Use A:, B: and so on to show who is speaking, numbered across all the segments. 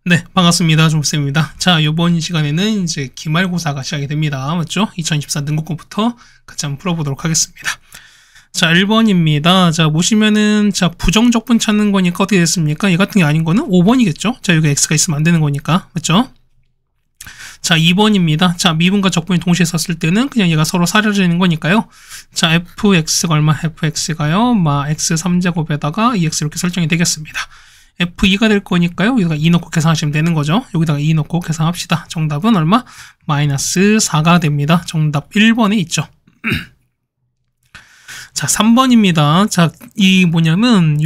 A: 네, 반갑습니다. 종쌤입니다. 자, 이번 시간에는 이제 기말고사가 시작이 됩니다. 맞죠? 2024 능국고부터 같이 한번 풀어보도록 하겠습니다. 자, 1번입니다. 자, 보시면은, 자, 부정적분 찾는 거니까 어떻게 됐습니까? 얘 같은 게 아닌 거는 5번이겠죠? 자, 여기 x가 있으면 안 되는 거니까. 맞죠? 자, 2번입니다. 자, 미분과 적분이 동시에 썼을 때는 그냥 얘가 서로 사라지는 거니까요. 자, fx가 얼마? fx가요, x 3제곱에다가 2x 이렇게 설정이 되겠습니다. F2가 될 거니까요. 여기다가 2 넣고 계산하시면 되는 거죠. 여기다가 2 넣고 계산합시다. 정답은 얼마? 마이너스 4가 됩니다. 정답 1번에 있죠. 자, 3번입니다. 자, 이 뭐냐면,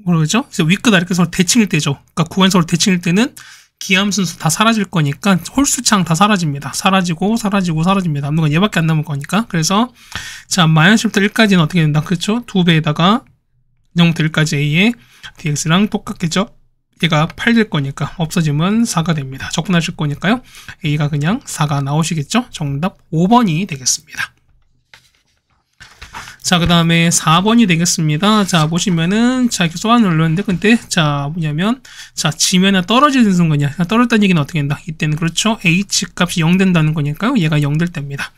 A: 뭐라죠? 윗끝 아래끝 서로 대칭일 때죠. 그러니까 구간 서로 대칭일 때는 기함순수 다 사라질 거니까 홀수창 다 사라집니다. 사라집니다. 남는 건 얘밖에 안 남을 거니까. 그래서, 자, 마이너스 10부터 1까지는 어떻게 된다? 그렇죠? 2배에다가 0부터 1까지 a에 dx랑 똑같겠죠? 얘가 8 될 거니까 없어지면 4가 됩니다. 적분하실 거니까요. a가 그냥 4가 나오시겠죠? 정답 5번이 되겠습니다. 자, 그 다음에 4번이 되겠습니다. 자, 보시면은, 자, 이렇게 쏘아 눌렀는데, 근데, 자, 뭐냐면, 자, 지면에 떨어지는 순간이야. 떨어졌다는 얘기는 어떻게 된다? 이때는 그렇죠? h 값이 0 된다는 거니까요. 얘가 0 될 때입니다.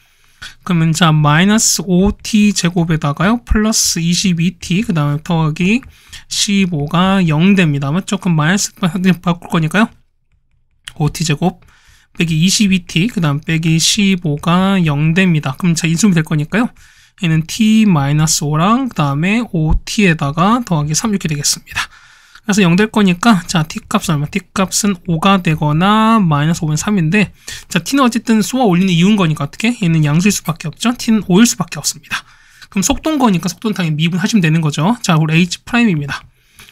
A: 그러면 자, 마이너스 5t 제곱에다가요, 플러스 22t, 그 다음에 더하기 15가 0 됩니다. 맞죠? 그럼 마이너스 바꿀 거니까요. 5t 제곱 빼기 22t, 그 다음 빼기 15가 0 됩니다. 그럼 자, 인수분해 될 거니까요. 얘는 t 마이너스 5랑 그 다음에 5t에다가 더하기 3 이렇게 되겠습니다. 그래서 0 될 거니까, 자, t값은 얼마? t값은 5가 되거나, 마이너스 5는 3인데, 자, t는 어쨌든 쏘아 올리는 이유인 거니까 어떻게? 얘는 양수일 수밖에 없죠? t는 5일 수밖에 없습니다. 그럼 속도인 거니까 속도는 당연히 미분하시면 되는 거죠. 자, 우리 h'입니다.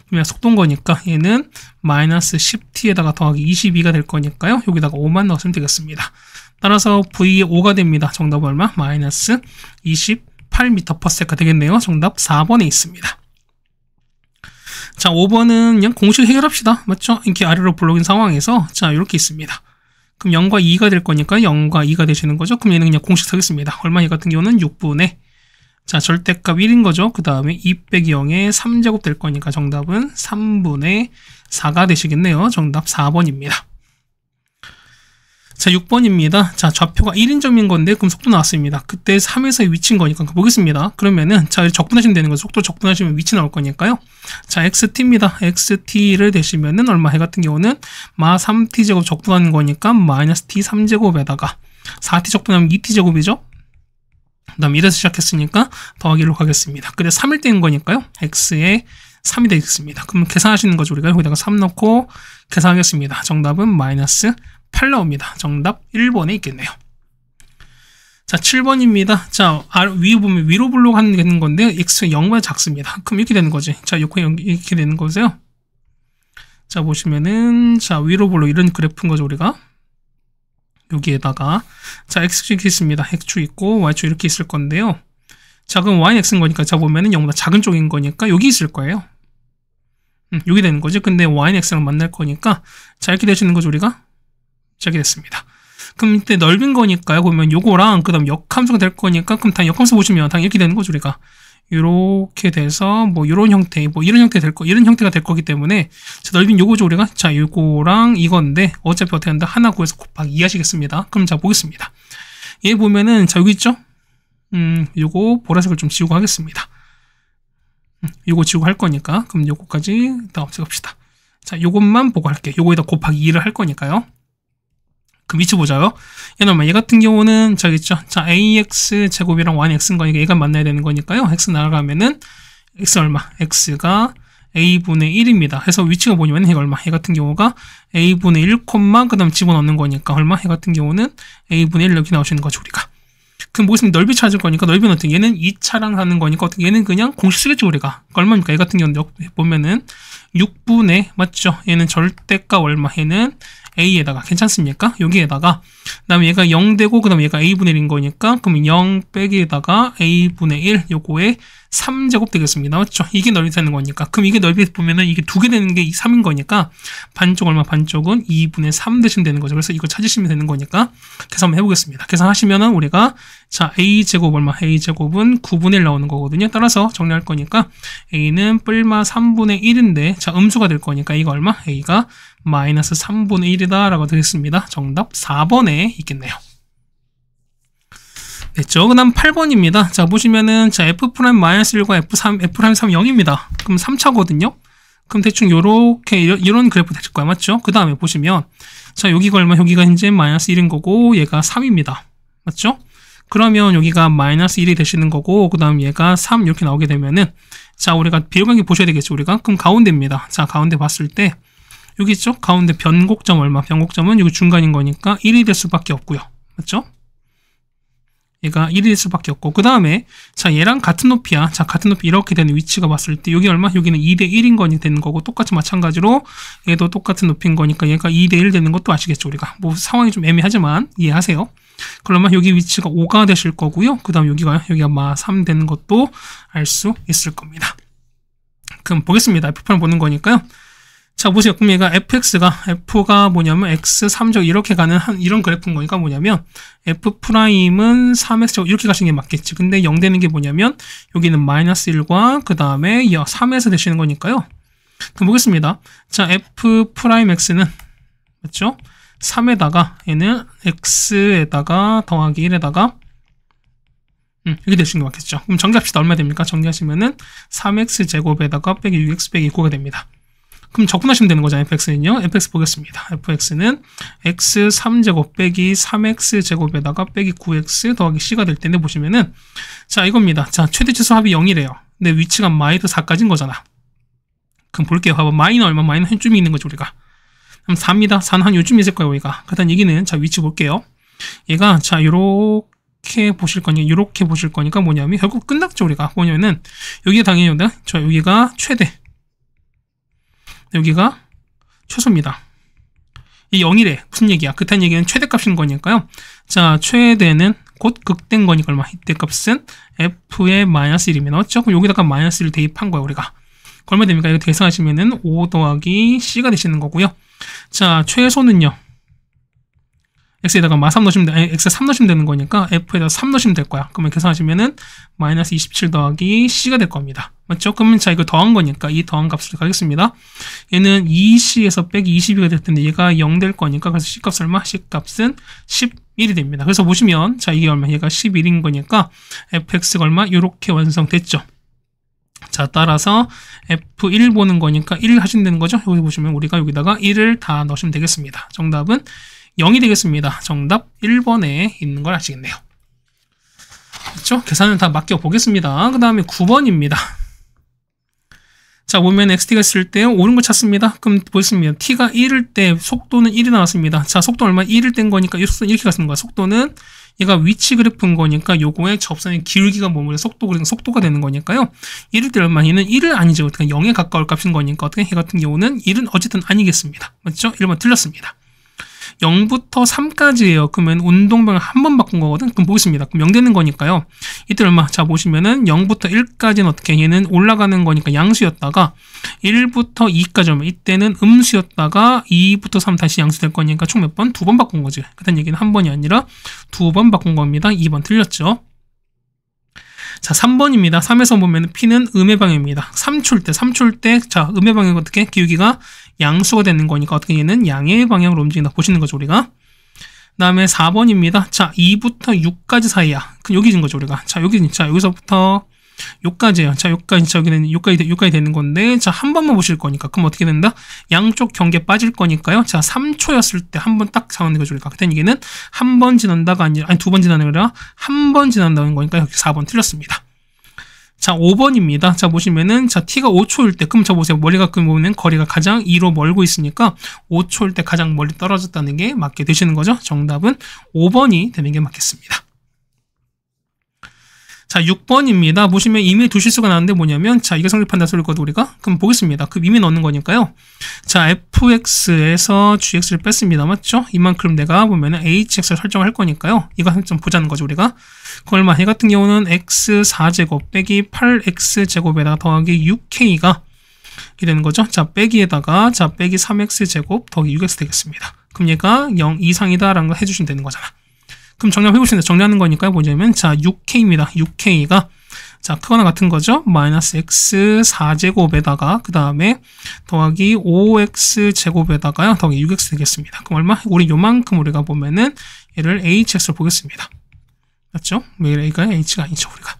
A: 그러면 속도인 거니까 얘는 마이너스 10t에다가 더하기 22가 될 거니까요. 여기다가 5만 넣으시면 되겠습니다. 따라서 v 5가 됩니다. 정답은 얼마? 마이너스 28m/s가 되겠네요. 정답 4번에 있습니다. 자, 5번은 그냥 공식 해결합시다. 맞죠? 이렇게 아래로 블록인 상황에서, 자, 이렇게 있습니다. 그럼 0과 2가 될 거니까 0과 2가 되시는 거죠? 그럼 얘는 그냥 공식 쓰겠습니다. 얼마? 얘 같은 경우는 6분의, 자, 절대값 1인 거죠? 그 다음에 2 빼기 0의 3제곱 될 거니까 정답은 3분의 4가 되시겠네요. 정답 4번입니다. 자, 6번입니다. 자, 좌표가 1인점인 건데, 그럼 속도 나왔습니다. 그때 3에서의 위치인 거니까, 보겠습니다. 그러면은, 자, 적분하시면 되는 거죠. 속도 적분하시면 위치 나올 거니까요. 자, xt입니다. xt를 대시면은, 얼마 해 같은 경우는, 마 3t제곱 적분하는 거니까, 마이너스 t 3제곱에다가, 4t 적분하면 2t제곱이죠? 그 다음 1에서 시작했으니까, 더하기로 가겠습니다. 근데 3일 때인 거니까요. x에 3이 되겠습니다. 그럼 계산하시는 거죠. 우리가 여기다가 3 넣고, 계산하겠습니다. 정답은 마이너스 8 나옵니다. 정답 1번에 있겠네요. 자, 7번입니다. 자, 위에 보면 위로 블록 하는 게 되는 건데, x가 0보다 작습니다. 그럼 이렇게 되는 거지. 자, 이렇게 되는 거세요. 자, 보시면은, 자, 위로 블록 이런 그래프인 거죠, 우리가. 여기에다가, 자, x축 이렇게 있습니다. x축 있고, y축 이렇게 있을 건데요. 자, 그럼 y는 x인 거니까, 자, 보면은 0보다 작은 쪽인 거니까, 여기 있을 거예요. 여기 되는 거지. 근데 y는 x랑 만날 거니까, 자, 이렇게 되시는 거죠, 우리가. 이렇게 됐습니다. 그럼 이때 넓은 거니까요. 보면 요거랑 그 다음 역함수가 될 거니까 그럼 당연히 역함수 보시면 당연히 이렇게 되는 거죠. 우리가 이렇게 돼서 뭐 이런 형태, 뭐 이런 형태 될 거, 이런 형태가 될 거기 때문에 자, 넓이는 요거죠. 우리가 자, 요거랑 이건데 어차피 어떻게 한다? 하나 구해서 곱하기 2 하시겠습니다. 그럼 자, 보겠습니다. 얘 보면은 자, 여기 있죠? 요거 보라색을 좀 지우고 하겠습니다. 요거 지우고 할 거니까 그럼 요거까지 일단 없애봅시다. 자, 요것만 보고 할게요. 요거에다 곱하기 2를 할 거니까요. 그 위치 보자요. 얘 같은 경우는 저기 있죠. 자, ax 제곱이랑 y는 x인 거니까 얘가 만나야 되는 거니까요. x 날아가면은 x 얼마? x가 a분의 1입니다. 해서 위치가 뭐냐면 얘가 얼마? 얘 같은 경우가 a분의 1, 그 다음 집어넣는 거니까 얼마? 얘 같은 경우는 a분의 1 이렇게 나오시는 거죠, 우리가. 그럼 뭐 있으면 넓이 찾을 거니까 넓이는 어떻게? 얘는 2차랑 하는 거니까 어떻게? 얘는 그냥 공식 쓰겠죠, 우리가. 얼마입니까? 얘 같은 경우는 보면은 6분의, 맞죠? 얘는 절대값 얼마? 얘는 a에다가 괜찮습니까? 여기에다가 그 다음에 얘가 0 되고 그 다음에 얘가 a분의 1인 거니까 그럼 0 빼기에다가 a분의 1 요거에 3제곱 되겠습니다. 맞죠? 이게 넓이 되는 거니까 그럼 이게 넓이 보면은 이게 2개 되는 게 3인 거니까 반쪽 얼마? 반쪽은 2분의 3 대신 되는 거죠. 그래서 이거 찾으시면 되는 거니까 계산 한번 해보겠습니다. 계산하시면은 우리가 자, a제곱 얼마? a제곱은 9분의 1 나오는 거거든요. 따라서 정리할 거니까 a는 뿔마 3분의 1인데 자, 음수가 될 거니까 a가 얼마? a가 마이너스 3분의 1이다 라고 되겠습니다. 정답 4번에 있겠네요. 됐죠? 그 다음 8번입니다. 자, 보시면은, 자, F'-1과 F'3, 0입니다. 그럼 3차거든요? 그럼 대충 요렇게, 이런 그래프 되실 거야. 맞죠? 그 다음에 보시면, 자, 여기가 얼마, 여기가 이제 마이너스 1인 거고, 얘가 3입니다. 맞죠? 그러면 여기가 마이너스 1이 되시는 거고, 그 다음 얘가 3 이렇게 나오게 되면은, 자, 우리가 비율관계 보셔야 되겠죠, 우리가? 그럼 가운데입니다. 자, 가운데 봤을 때, 여기 있죠? 가운데 변곡점 얼마? 변곡점은 여기 중간인 거니까 1이 될 수밖에 없고요. 맞죠? 얘가 1이 될 수밖에 없고, 그 다음에, 자, 얘랑 같은 높이야. 자, 같은 높이 이렇게 되는 위치가 봤을 때, 여기 얼마? 여기는 2대 1인 거니 되는 거고, 똑같이 마찬가지로, 얘도 똑같은 높이인 거니까, 얘가 2대 1 되는 것도 아시겠죠, 우리가? 뭐, 상황이 좀 애매하지만, 이해하세요? 그러면 여기 위치가 5가 되실 거고요. 그 다음 여기가 3 되는 것도 알 수 있을 겁니다. 그럼 보겠습니다. F'를 보는 거니까요. 자, 보세요. 그럼 얘가 F가 뭐냐면 X3적 이렇게 가는 이런 그래프인 거니까 뭐냐면 F'은 3X적 이렇게 가시는 게 맞겠지. 근데 0 되는 게 뭐냐면 여기는 마이너스 1과 그 다음에 3에서 되시는 거니까요. 그럼 보겠습니다. 자, F'X는 맞죠? 3에다가 얘는 X에다가 더하기 1에다가 이렇게 되시는 게 맞겠죠. 그럼 정리합시다. 얼마 됩니까? 정리하시면은 3X제곱에다가 빼기 6X 빼기 9가 됩니다. 그럼 적분하시면 되는 거잖아요. fx는요. fx 보겠습니다. fx는 x3제곱 빼기 3x제곱에다가 빼기 9x 더하기 c가 될 텐데 보시면은 자 이겁니다. 자 최대치수 합이 0이래요. 근데 위치가 마이너스 4까지인 거잖아. 그럼 볼게요. 봐봐. 마이는 얼마? 마이는 한쯤이 있는 거죠 우리가. 그럼 4입니다. 4는 한 요쯤 있을 거예요 우리가. 그렇다는 얘기는 자 위치 볼게요. 얘가 자 요렇게 보실 거니 요렇게 보실 거니까 뭐냐면 결국 끝났죠 우리가. 뭐냐면은 여기가 당연히 저 여기가 최대. 여기가 최소입니다. 이 0이래. 무슨 얘기야? 그딴 얘기는 최대값인 거니까요. 자, 최대는 곧 극대인 거니까 얼마? 이때 값은 f의 마이너스 1이면 맞죠? 그럼 여기다가 마이너스 1을 대입한 거야, 우리가. 얼마 됩니까? 이거 계산하시면은 5 더하기 c가 되시는 거고요. 자, 최소는요. x에다가 마3 넣으시면 x 3 넣으시면 되는 거니까 f에다 3 넣으시면 될 거야. 그러면 계산하시면은 마이너스 27 더하기 c가 될 겁니다. 맞죠? 그러면 자 이거 더한 거니까 이 더한 값을 가겠습니다. 얘는 2c에서 빼기 22가 될 텐데 얘가 0 될 거니까 그래서 c 값 얼마? c 값은 11이 됩니다. 그래서 보시면 자 이게 얼마? 얘가 11인 거니까 fx가 얼마? 이렇게 완성됐죠. 자 따라서 f1 보는 거니까 1 하시면 되는 거죠. 여기 보시면 우리가 여기다가 1을 다 넣으시면 되겠습니다. 정답은 0이 되겠습니다. 정답 1번에 있는 걸 아시겠네요. 그렇죠? 계산을 다 맡겨 보겠습니다. 그 다음에 9번입니다. 자 보면 xt가 있을 때 옳은 거 찾습니다. 그럼 보겠습니다. t가 1일 때 속도는 1이 나왔습니다. 자 속도 얼마? 1일 땐 거니까 이 속도는 이렇게 가는 거야. 속도는 얘가 위치 그래프인 거니까 요거의 접선의 기울기가 뭐뭐래 속도가 되는 거니까요. 1일 때 얼마? 얘는 1은 아니죠. 그러니까 0에 가까울 값인 거니까 어떻게 얘 같은 경우는 1은 어쨌든 아니겠습니다. 맞죠? 1번 틀렸습니다. 0부터 3까지예요. 그러면 운동방을 한 번 바꾼 거거든. 그럼 보겠습니다. 그럼 0 되는 거니까요. 이때 얼마? 자 보시면은 0부터 1까지는 어떻게? 얘는 올라가는 거니까 양수였다가 1부터 2까지 오면 이때는 음수였다가 2부터 3 다시 양수 될 거니까 총 몇 번? 2번 바꾼 거지. 그다음 얘기는 한 번이 아니라 2번 바꾼 겁니다. 2번 틀렸죠. 자 3번입니다. 3에서 보면 P는 음의 방향입니다. 3초일 때 자 음의 방향은 어떻게? 기울기가 양수가 되는 거니까 어떻게 얘는 양의 방향으로 움직인다. 보시는 거죠 우리가. 그 다음에 4번입니다. 자 2부터 6까지 사이야. 그럼 여기 있는 거죠 우리가. 자 여기서부터 여기까지예요. 자 여기까지 저기는 여기까지 되는 건데 자 한 번만 보실 거니까 그럼 어떻게 된다? 양쪽 경계 빠질 거니까요. 자 3초였을 때 한 번 딱 잡는 거죠 우리가. 그때 얘기는 한 번 지난다가 아니 두 번 지나는 게 아니라 한 번 지난다는 거니까 여기 4번 틀렸습니다. 자 5번입니다. 자 보시면은 자 t가 5초일 때 그럼 저 보세요. 머리가 보면 거리가 가장 2로 멀고 있으니까 5초일 때 가장 멀리 떨어졌다는 게 맞게 되시는 거죠. 정답은 5번이 되는 게 맞겠습니다. 자 6번입니다. 보시면 임의 두 실수가 나왔는데 뭐냐면 자 이게 성립한다 소리거든 우리가. 그럼 보겠습니다. 그 임의 넣는 거니까요. 자 fx에서 gx를 뺐습니다. 맞죠? 이만큼 내가 보면은 hx를 설정할 거니까요. 이거 좀 보자는 거죠 우리가. 그 얼마? 얘 같은 경우는 x4제곱 빼기 8x제곱에다가 더하기 6k가 이렇게 되는 거죠. 자 빼기에다가 자 빼기 3x제곱 더하기 6x 되겠습니다. 그럼 얘가 0 이상이다 라는 거 해주시면 되는 거잖아. 그럼 정리해보시면 정리하는 거니까요. 뭐냐면 자 6k입니다. 6k가 자, 크거나 같은 거죠. 마이너스 x 4제곱에다가 그 다음에 더하기 5x 제곱에다가요. 더하기 6x 되겠습니다. 그럼 얼마? 우리 요만큼 우리가 보면은 얘를 hx로 보겠습니다. 맞죠? 왜 a가 h가 아니죠, 우리가.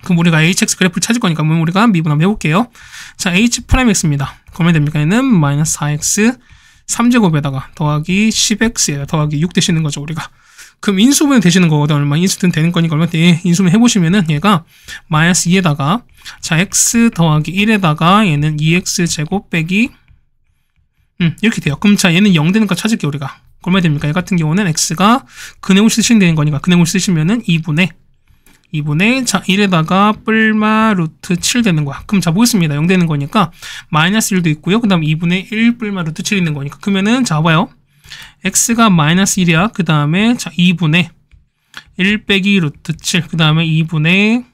A: 그럼 우리가 hx 그래프를 찾을 거니까 한번 우리가 미분 한번 해볼게요. 자, h'x입니다. 그러면 됩니까? 얘는 마이너스 4x 3제곱에다가 더하기 10x에다 더하기 6 되시는 거죠, 우리가. 그럼 인수분해 되시는 거거든. 얼마 인수분 되는 거니까 얼마 돼? 인수분 해보시면은 얘가 마이너스 2에다가 자, x 더하기 1에다가 얘는 2x 제곱 빼기 이렇게 돼요. 그럼 자, 얘는 0 되는 거 찾을게요, 우리가. 얼마 됩니까? 얘 같은 경우는 x가 근해물 쓰시면 되는 거니까 근해물 쓰시면은 2분의 자 1에다가 뿔마 루트 7 되는 거야. 그럼 자 보겠습니다. 0 되는 거니까 마이너스 1도 있고요. 그 다음 2분의 1 뿔마 루트 7 있는 거니까 그러면은 자 봐요. x가 마이너스 1이야. 그 다음에 자 2분의 1 빼기 루트 7 그 다음에 2분의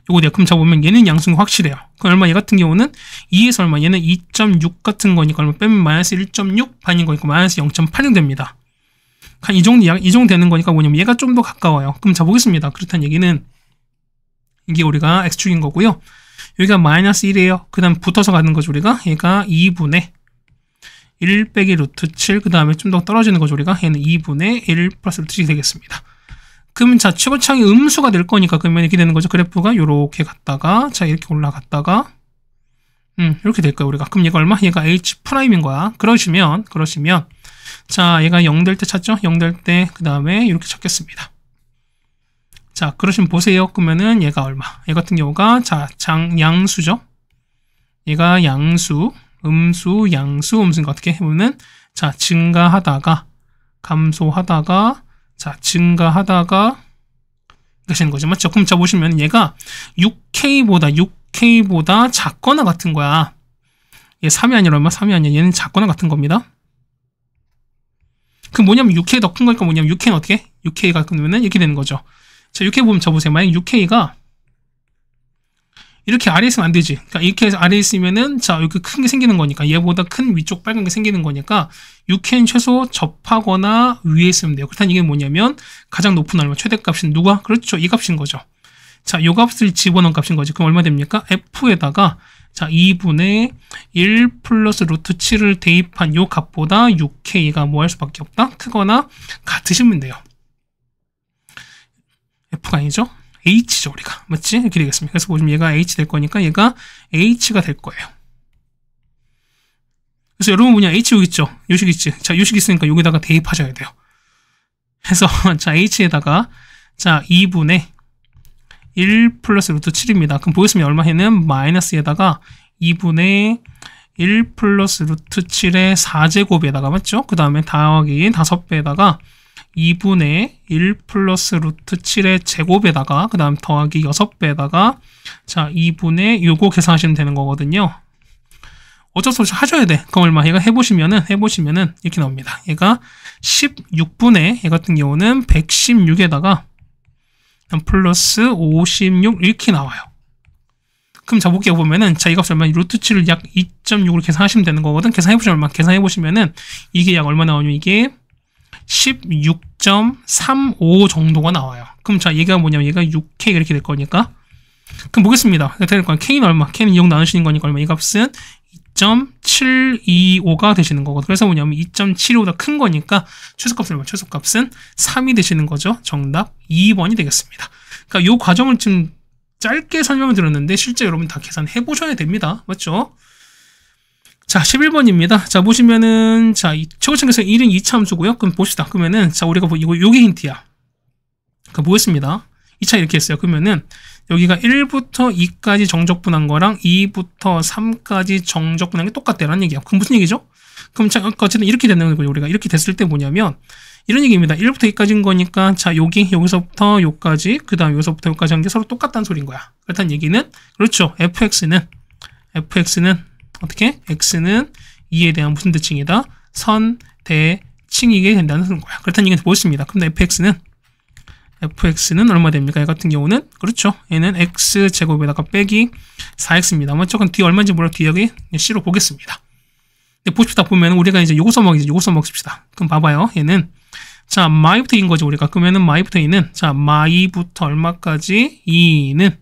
A: 요거 돼요. 그럼 자 보면 얘는 양수가 확실해요. 그럼 얼마 얘 같은 경우는 2에서 얼마 얘는 2.6 같은 거니까 얼마 빼면 마이너스 1.6 반인 거니까 마이너스 0.86 됩니다. 한 이 정도 되는 거니까 뭐냐면 얘가 좀 더 가까워요. 그럼 자 보겠습니다. 그렇다는 얘기는 이게 우리가 x축인 거고요. 여기가 마이너스 1이에요. 그 다음 붙어서 가는 거죠. 우리가 얘가 2분의 1 빼기 루트 7 그 다음에 좀 더 떨어지는 거죠. 우리가 얘는 2분의 1 플러스 루트 7이 되겠습니다. 그러면 자 최고창이 음수가 될 거니까 그러면 이렇게 되는 거죠. 그래프가 이렇게 갔다가 자 이렇게 올라갔다가 이렇게 될 거예요. 우리가. 그럼 얘가 얼마? 얘가 H'인 거야. 그러시면 자 얘가 0 될 때 찾죠? 0 될 때 그 다음에 이렇게 찾겠습니다. 자 그러시면 보세요. 그러면은 얘가 얼마? 얘 같은 경우가 자 양수죠. 얘가 양수, 음수니까 어떻게 해보면 자 증가하다가 감소하다가 자 증가하다가 되시는 거죠. 맞죠? 그럼 자 보시면 얘가 6K보다 작거나 같은 거야. 얘 3이 아니라 얼마? 3이 아니라 얘는 작거나 같은 겁니다. 그럼 뭐냐면 6K 더 큰 거니까 뭐냐면 6K는 어떻게? 6K가 그러면은 이렇게 되는 거죠. 자 6K 보면 자 보세요. 만약 6K가 이렇게 아래에 있으면 안 되지. 그러니까 이렇게 해서 아래에 있으면은 자 여기 큰 게 생기는 거니까 얘보다 큰 위쪽 빨간 게 생기는 거니까 6K는 최소 접하거나 위에 있으면 돼요. 그렇다는 이게 뭐냐면 가장 높은 얼마 최대값은 누가? 그렇죠. 이 값인 거죠. 자, 요 값을 집어넣은 값인 거지. 그럼 얼마 됩니까? F에다가 자 2분의 1 플러스 루트 7을 대입한 요 값보다 6K가 뭐 할 수밖에 없다? 크거나 같으시면 돼요. F가 아니죠? H죠, 우리가. 맞지? 이렇게 되겠습니다. 그래서 보시면 얘가 H 될 거니까 얘가 H가 될 거예요. 그래서 여러분 뭐냐? H 여기 있죠? 요식 있지? 자, 요식 있으니까 여기다가 대입하셔야 돼요. 해서 자, H에다가 자, 2분의 1 플러스 루트 7입니다. 그럼 보겠으면 얼마 해는 마이너스에다가 2분의 1 플러스 루트 7의 4제곱에다가 맞죠? 그 다음에 더하기 5배에다가 2분의 1 플러스 루트 7의 제곱에다가 그 다음 더하기 6배에다가 자 2분의 요거 계산하시면 되는 거거든요. 어쩔 수 없이 하셔야 돼. 그럼 얼마? 얘가 해보시면은 이렇게 나옵니다. 얘가 16분의 얘 같은 경우는 116에다가 플러스 56 이렇게 나와요. 그럼 자 볼게요. 보면은 자 이 값을 얼마? 루트 7을 약 2.6으로 계산하시면 되는 거거든. 계산해보시면 얼마? 계산해보시면은 이게 약 얼마 나오냐? 이게 16.35 정도가 나와요. 그럼 자 얘가 뭐냐면 얘가 6K 이렇게 될 거니까 그럼 보겠습니다. 될 거야. K는 얼마? K는 2억 나누시는 거니까 얼마? 이 값은 2.725가 되시는 거거든요. 그래서 뭐냐면 2.725보다 큰 거니까 최소값은 얼마? 최소값은 3이 되시는 거죠. 정답 2번이 되겠습니다. 그러니까 이 과정을 좀 짧게 설명을 드렸는데 실제 여러분 다 계산해 보셔야 됩니다. 맞죠? 자, 11번입니다. 자, 보시면은, 자, 최고층에서 1인 2차 함수고요. 그럼 봅시다. 그러면은, 자, 우리가 요게 힌트야. 그럼 보겠습니다. 2차 이렇게 했어요. 그러면은, 여기가 1부터 2까지 정적분한 거랑 2부터 3까지 정적분한 게 똑같다라는 얘기야. 그럼 무슨 얘기죠? 그럼 자, 어쨌든 이렇게 되는 거예요. 우리가 이렇게 됐을 때 뭐냐면, 이런 얘기입니다. 1부터 2까지인 거니까, 자, 여기서부터 요까지, 그 다음 여기서부터 요까지 한 게 서로 똑같다는 소리인 거야. 그렇다는 얘기는, 그렇죠. fx는 어떻게? x는 2에 대한 무슨 대칭이다? 선대칭이게 된다는 거야. 그렇다는 얘기는 보였습니다. 그럼 fx는 얼마 됩니까? 얘 같은 경우는 그렇죠. 얘는 x제곱에다가 빼기 4x입니다. 맞죠? 그럼 뒤에 얼마인지 몰라 뒤에 여기 C로 보겠습니다. 근데 보십시다 보면 우리가 이제 요거 써먹습시다. 그럼 봐봐요. 얘는 자, my부터 2인 거죠, 우리가. 그러면은 my부터 2는, 자, my부터 얼마까지? 2는,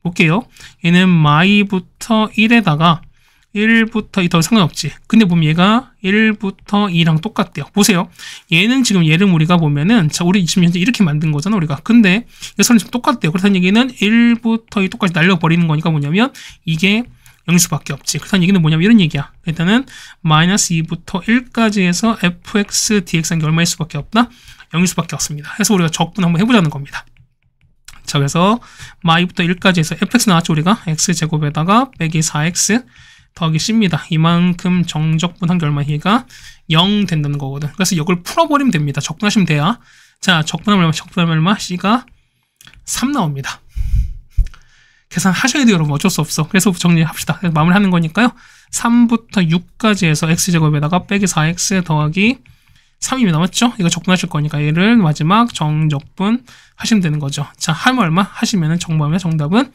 A: 볼게요. 얘는 my부터 1에다가 1부터 2 더 상관없지. 근데 보면 얘가 1부터 2랑 똑같대요. 보세요. 얘는 지금 얘를 우리가 보면은, 자, 우리 지금 현재 이렇게 만든 거잖아, 우리가. 근데 이 선이 지금 똑같대요. 그렇다는 얘기는 1부터 2 똑같이 날려버리는 거니까 뭐냐면, 이게 0일 수밖에 없지. 그렇다는 얘기는 뭐냐면 이런 얘기야. 일단은 마이너스 2부터 1까지 해서 fx dx한 게 얼마일 수밖에 없다? 0일 수밖에 없습니다. 그래서 우리가 적분 한번 해보자는 겁니다. 자, 그래서 마이부터 1까지 해서 fx 나왔죠, 우리가. x제곱에다가 빼기 4x 더하기 c입니다. 이만큼 정적분한 게 얼마? 얘가 0 된다는 거거든. 그래서 이걸 풀어버리면 됩니다. 적분하시면 돼요. 자, 적분하면 얼마? 적분하면 얼마? c가 3 나옵니다. 계산하셔야 돼요, 여러분. 어쩔 수 없어. 그래서 정리합시다. 그래서 마무리하는 거니까요. 3부터 6까지 해서 x제곱에다가 빼기 4x 더하기 3입니다. 맞죠? 이거 적분하실 거니까 얘를 마지막 정적분 하시면 되는 거죠. 자, 하면 얼마? 하시면 정답은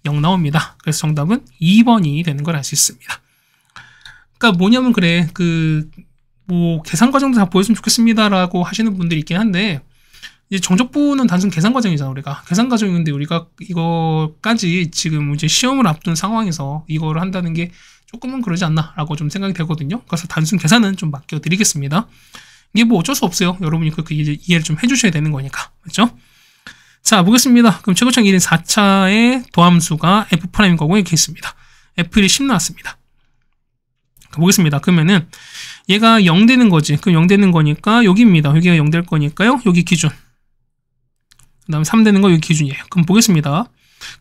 A: 0 나옵니다. 그래서 정답은 2번이 되는 걸 알 수 있습니다. 그러니까 뭐냐면 그래. 뭐 계산 과정도 다 보였으면 좋겠습니다라고 하시는 분들이 있긴 한데 이제 정적분은 단순 계산 과정이잖아, 우리가. 계산 과정인데 우리가 이거까지 지금 이제 시험을 앞둔 상황에서 이거를 한다는 게 조금은 그러지 않나라고 좀 생각이 되거든요. 그래서 단순 계산은 좀 맡겨드리겠습니다. 이게 뭐 어쩔 수 없어요. 여러분이 그렇게 이해를 좀 해주셔야 되는 거니까. 그렇죠? 자, 보겠습니다. 그럼 최고점 1인 4차의 도함수가 F'인 거고 이렇게 있습니다. F1이 10 나왔습니다. 보겠습니다. 그러면은 얘가 0 되는 거지. 그럼 0 되는 거니까 여기입니다. 여기가 0 될 거니까요. 여기 기준. 그 다음에 3 되는 거 여기 기준이에요. 그럼 보겠습니다.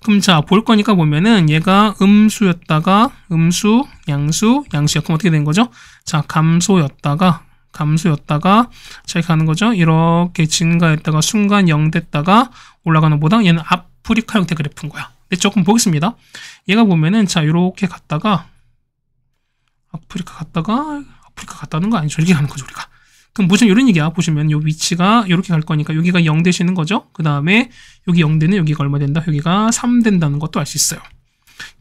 A: 그럼 자, 볼 거니까 보면은 얘가 음수였다가 음수, 양수, 양수야. 그럼 어떻게 된 거죠? 자, 감소였다가 자, 이렇게 가는 거죠. 이렇게 증가했다가 순간 0 됐다가 올라가는 보다 얘는 아프리카 형태 그래프인 거야. 네, 조금 보겠습니다. 얘가 보면은 자, 이렇게 갔다가 아프리카 갔다는 거 아니죠? 이렇게 가는 거죠, 우리가. 그럼 무슨 이런 얘기야. 보시면 요 위치가 이렇게 갈 거니까 여기가 0 되시는 거죠. 그 다음에 여기 0 되는 여기가 얼마 된다? 여기가 3 된다는 것도 알 수 있어요.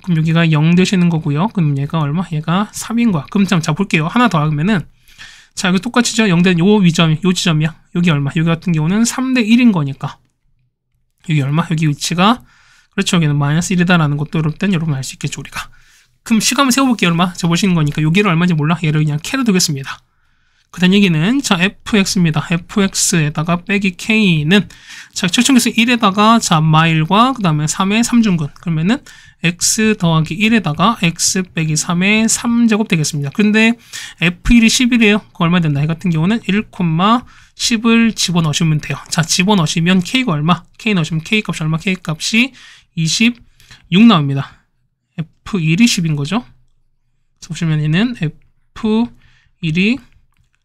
A: 그럼 여기가 0 되시는 거고요. 그럼 얘가 얼마? 얘가 3인 거야. 그럼 자, 볼게요. 하나 더 하면은 자, 여기 똑같이죠. 0 되는 요 지점이야. 여기 얼마? 여기 같은 경우는 3대 1인 거니까. 여기 얼마? 여기 위치가 그렇죠. 여기는 마이너스 1이다라는 것도 일단 여러분 알 수 있겠죠, 우리가. 그럼 시간을 세워볼게요. 얼마? 저 보시는 거니까 여기를 얼마인지 몰라? 얘를 그냥 K로 두겠습니다. 그 다음 얘기는 자, fx입니다. fx에다가 빼기 k는 자, 최종에서 1에다가 자, 마일과 그 다음에 3의 3중근. 그러면은 x 더하기 1에다가 x 빼기 3의 3제곱 되겠습니다. 근데 f1이 11이에요. 그거 얼마 된다? 이 같은 경우는 1,10을 집어넣으시면 돼요. 자, 집어넣으시면 k가 얼마? k 넣으시면 k 값이 얼마? k 값이 26 나옵니다. f1이 10인 거죠. 그래서 보시면 얘는 f1이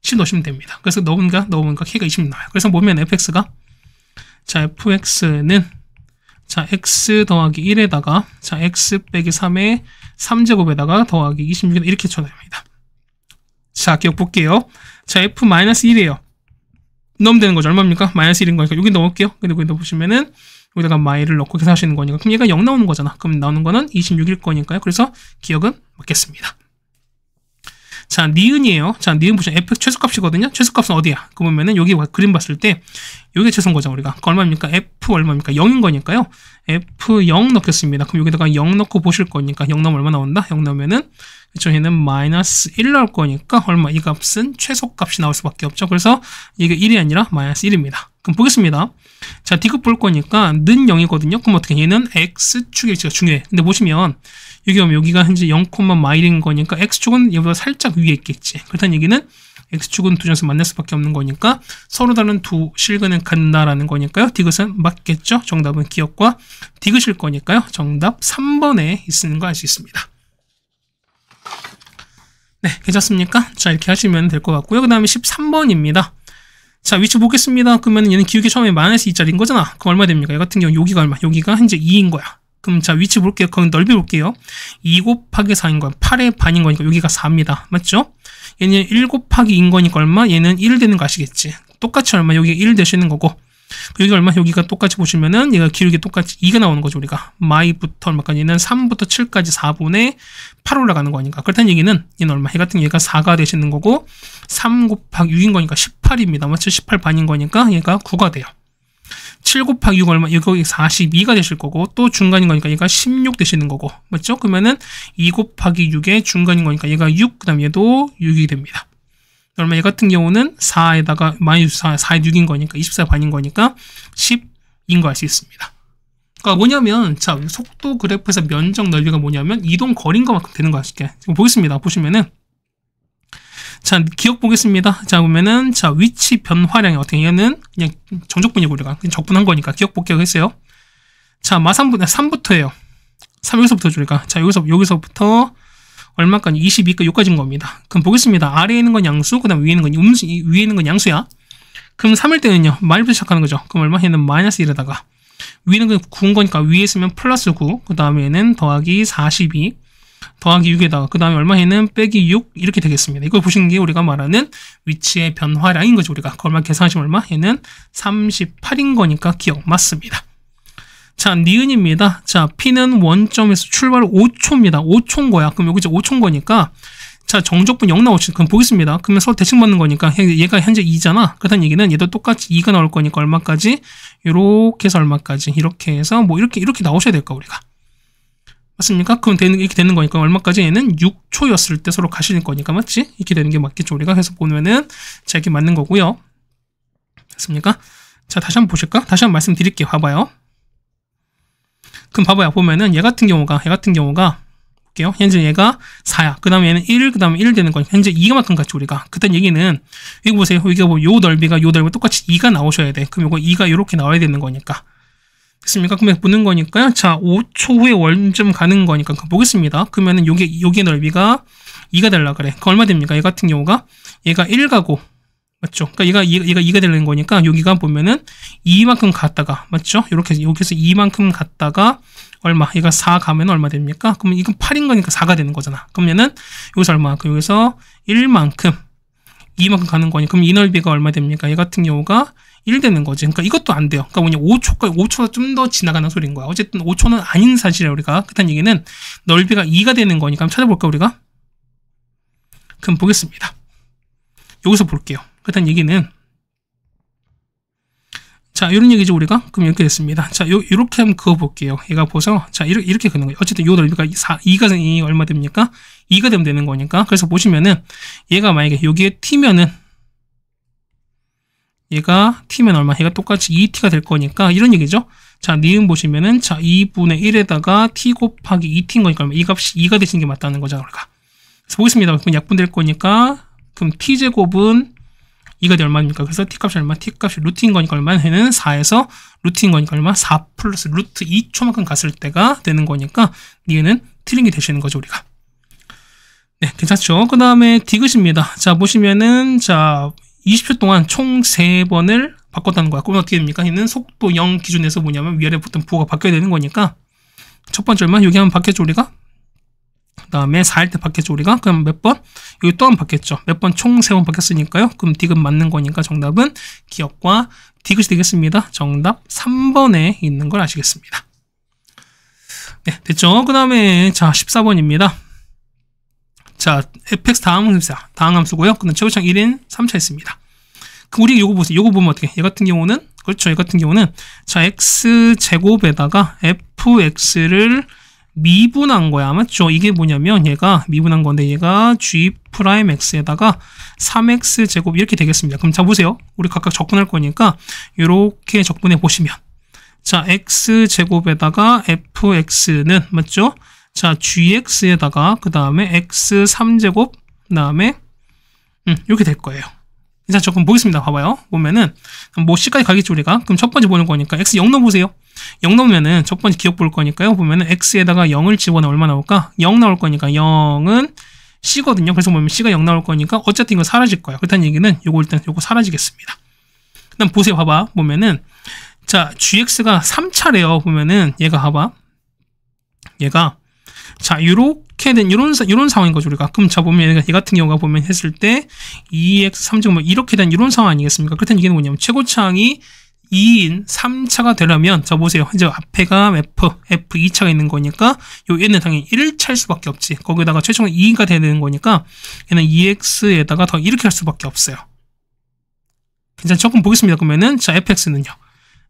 A: 10 넣으시면 됩니다. 그래서 넣으니까 k가 20 나와요. 그래서 보면 fx가 자, fx는 자, x 더하기 1에다가 자, x 빼기 3의 3제곱에다가 더하기 26 이렇게 쳐납니다. 자, 기억 볼게요. 자, f-1이에요. 넣으면 되는 거죠. 얼마입니까? 마이너스 1인 거니까 여기 넣을게요. 근데 여기 넣으시면은 여기다가 마이를 넣고 계산하시는 거니까 그럼 얘가 0 나오는 거잖아. 그럼 나오는 거는 26일 거니까요. 그래서 기억은 맞겠습니다. 자, 니은이에요. 자, 니은 보시면 f 최소값이거든요. 최소값은 어디야? 그 보면은 여기 그림 봤을 때 여기 최소인 거죠, 우리가. 그 얼마입니까? f 얼마입니까? 0인 거니까요. f 0 넣겠습니다. 그럼 여기다가 0 넣고 보실 거니까 0 넣으면 얼마 나온다? 0 넣으면은 그쵸, 얘는 마이너스 1 나올 거니까 얼마? 이 값은 최소값이 나올 수밖에 없죠. 그래서 이게 1이 아니라 마이너스 1입니다. 그럼 보겠습니다. 자, D급 볼 거니까 는 0이거든요. 그럼 어떻게? 얘는 X축의 위치가 중요해. 근데 보시면 여기 오면 여기가 현재 0,마일인 거니까 X축은 얘보다 살짝 위에 있겠지. 그렇다는 얘기는 X축은 두 점에서 만날 수밖에 없는 거니까 서로 다른 두 실근은 같다라는 거니까요. 디귿은 맞겠죠. 정답은 기억과 디귿일 거니까요. 정답 3번에 있는 거 알 수 있습니다. 네, 괜찮습니까? 자, 이렇게 하시면 될 것 같고요. 그 다음에 13번입니다. 자, 위치 보겠습니다. 그러면 얘는 기울기 처음에 마이너스 2짜리인 거잖아. 그럼 얼마 됩니까? 이 같은 경우 여기가 얼마? 여기가 현재 2인 거야. 그럼 자, 위치 볼게요. 그럼 넓이 볼게요. 2 곱하기 4인 거야. 8의 반인 거니까 여기가 4입니다. 맞죠? 얘는 1 곱하기 2인 거니까 얼마? 얘는 1 되는 거 아시겠지? 똑같이 얼마? 여기가 1 되시는 거고. 여기 얼마? 여기가 똑같이 보시면은 얘가 기울기 똑같이 2가 나오는 거죠, 우리가. 마이부터 얼마까지? 얘는 3부터 7까지 4분의 8 올라가는 거니까. 그렇다는 얘기는 얘는 얼마? 얘 같은 얘가 4가 되시는 거고, 3 곱하기 6인 거니까 18입니다. 맞죠? 18 반인 거니까 얘가 9가 돼요. 7 곱하기 6 얼마? 이거 42가 되실 거고, 또 중간인 거니까 얘가 16 되시는 거고, 맞죠? 그러면은 2 곱하기 6의 중간인 거니까 얘가 6, 그 다음 얘도 6이 됩니다. 그러면 얘 같은 경우는 4에다가 마이너스 4에 6인 거니까 24 반인 거니까 10인 거 알 수 있습니다. 그러니까 뭐냐면, 자, 속도 그래프에서 면적 넓이가 뭐냐면 이동 거리인 것만큼 되는 거 아실게. 지금 보겠습니다. 보시면은, 자, 기억 보겠습니다. 자, 보면은, 자, 위치 변화량이 어떻게, 얘는 그냥 정적분이고 우리가 그냥 적분한 거니까 기억 복귀하겠어요. 자, 마삼분, 3부터예요. 3 여기서부터 줄까? 자, 여기서부터 얼마까지? 22까지 여기까지인 겁니다. 그럼 보겠습니다. 아래에 있는 건 양수, 그 다음 위에 있는 건 위에 있는 건 양수야. 그럼 3일 때는요, 마이너스 시작하는 거죠. 그럼 얼마? 얘는 마이너스 1에다가 위에는 그냥 9인 거니까 위에 있으면 플러스 9, 그 다음에는 더하기 42, 더하기 6에다가 그 다음에 얼마? 얘는 빼기 6 이렇게 되겠습니다. 이걸 보시는 게 우리가 말하는 위치의 변화량인 거죠. 우리가 얼마 계산하시면 얼마? 얘는 38인 거니까 기억 맞습니다. 자, 니은입니다. 자, P는 원점에서 출발 5초입니다. 5초인 거야. 그럼 여기 이제 5초인 거니까, 자, 정적분 0 나오죠. 그럼 보겠습니다. 그러면 서로 대칭 받는 거니까 얘가 현재 2잖아. 그렇다는 얘기는 얘도 똑같이 2가 나올 거니까 얼마까지? 요렇게 해서 얼마까지? 이렇게 해서 뭐 이렇게 나오셔야 될까 우리가. 맞습니까? 그럼 이렇게 되는 거니까 얼마까지? 얘는 6초였을 때 서로 가시는 거니까 맞지? 이렇게 되는 게 맞겠죠 우리가. 그래서 보면은 자, 이렇게 맞는 거고요. 됐습니까? 자, 다시 한번 보실까? 다시 한번 말씀드릴게요. 봐봐요. 그럼 봐봐요. 보면은 얘 같은 경우가 볼게요. 현재 얘가 4야. 그 다음에 얘는 1, 그 다음에 1 되는 거니까 현재 2가만큼 같죠 우리가. 그딴 얘기는 여기 보세요. 여기가 뭐 요 넓이가 똑같이 2가 나오셔야 돼. 그럼 이거 2가 이렇게 나와야 되는 거니까. 됐습니까? 그러면 보는 거니까요. 자, 5초 후에 원점 가는 거니까 보겠습니다. 그러면은 요게 넓이가 2가 되려고 그래. 그 얼마 됩니까? 얘 같은 경우가 얘가 1 가고, 맞죠? 그러니까 얘가 2가 되는 거니까 여기가 보면은 2만큼 갔다가, 맞죠? 이렇게 여기서 2만큼 갔다가 얼마? 얘가 4 가면 얼마 됩니까? 그러면 이건 8인 거니까 4가 되는 거잖아. 그러면은 여기서 얼마? 여기서 1만큼 2만큼 가는 거니까 그럼 이 넓이가 얼마 됩니까? 얘 같은 경우가 1 되는 거지. 그러니까 이것도 안 돼요. 그러니까 뭐냐, 5초가 좀 더 지나가는 소리인 거야. 어쨌든 5초는 아닌 사실이야 우리가. 그딴 얘기는 넓이가 2가 되는 거니까 한번 찾아볼까 우리가? 그럼 보겠습니다. 여기서 볼게요. 그딴 얘기는, 자, 이런 얘기죠 우리가. 그럼 이렇게 됐습니다. 자, 요렇게 한번 그어 볼게요. 얘가 보서, 자, 이렇게 그는 거예요. 어쨌든 요 넓이가 2가 얼마 됩니까? 2가 되면 되는 거니까. 그래서 보시면은 얘가 만약에 여기에 t면은 얘가 t면 얼마? 얘가 똑같이 2t가 될 거니까 이런 얘기죠. 자, 니은 보시면은, 자, 2분의 1에다가 t 곱하기 2t인 거니까 이 값이 2가 되시는 게 맞다는 거잖아 우리가. 그래서 보겠습니다. 그럼 약분될 거니까 그럼 t제곱은 2가 돼 얼마입니까? 그래서 t값이 얼마? t값이 루트인 거니까 얼마? 얘는 4에서 루트인 거니까 얼마? 4 플러스 루트 2초만큼 갔을 때가 되는 거니까 얘는 틀린 게 되시는 거죠 우리가. 네, 괜찮죠? 그 다음에 디귿입니다. 자, 보시면은, 자, 20초 동안 총 3번을 바꿨다는 거야. 그러면 어떻게 됩니까? 얘는 속도 0 기준에서 뭐냐면 위아래 붙은 부호가 바뀌어야 되는 거니까 첫 번째 얼마? 여기 한번 바뀌었죠 우리가? 그 다음에 4일 때 바뀌었죠 우리가? 그럼 몇 번? 여기 또 한 번 바뀌었죠. 몇 번? 총 3번 바뀌었으니까요. 그럼 디귿 맞는 거니까 정답은 기억과 디귿이 되겠습니다. 정답 3번에 있는 걸 아시겠습니다. 네, 됐죠? 그 다음에 자, 14번입니다. 자, fx 다항 함수고요. 그다음 최고창 1인 3차 있습니다. 그럼 우리 요거 보세요. 요거 보면 어떻게? 얘 같은 경우는, 그렇죠. 얘 같은 경우는, 자, x제곱에다가 fx를 미분한 거야. 맞죠? 이게 뭐냐면 얘가 미분한 건데 얘가 g'x에다가 3x제곱 이렇게 되겠습니다. 그럼 자, 보세요. 우리 각각 적분할 거니까 이렇게 적분해 보시면, 자, x제곱에다가 fx는, 맞죠? 자, gx에다가 그 다음에 x3제곱 그 다음에 이렇게 될 거예요. 자, 조금 보겠습니다. 봐봐요. 보면은 뭐 c까지 가겠죠 우리가. 그럼 첫 번째 보는 거니까 x 0 넣어보세요. 0 넣으면은 첫 번째 기억 볼 거니까요. 보면은 x에다가 0을 집어넣으면 얼마 나올까? 0 나올 거니까 0은 c거든요. 그래서 보면 c가 0 나올 거니까 어쨌든 이거 사라질 거야. 그렇다는 얘기는 요거 일단 요거 사라지겠습니다. 그 다음 보세요. 봐봐. 보면은 자, gx가 3차래요. 보면은 얘가 봐봐. 얘가 자, 요렇게 된, 요런 상황인 거죠, 우리가. 그럼 자, 보면, 얘 같은 경우가 보면 했을 때, 2x 3제곱, 이렇게 된 요런 상황 아니겠습니까? 그렇다는 얘기는 뭐냐면, 최고차항이 2인 3차가 되려면 자 보세요. 이제 앞에가 F2차가 있는 거니까 요 얘는 당연히 1차일 수밖에 없지. 거기다가 최종은 2가 되는 거니까 얘는 2x에다가 더 이렇게 할 수밖에 없어요. 괜찮죠? 그럼 보겠습니다. 그러면은 자 fx는요.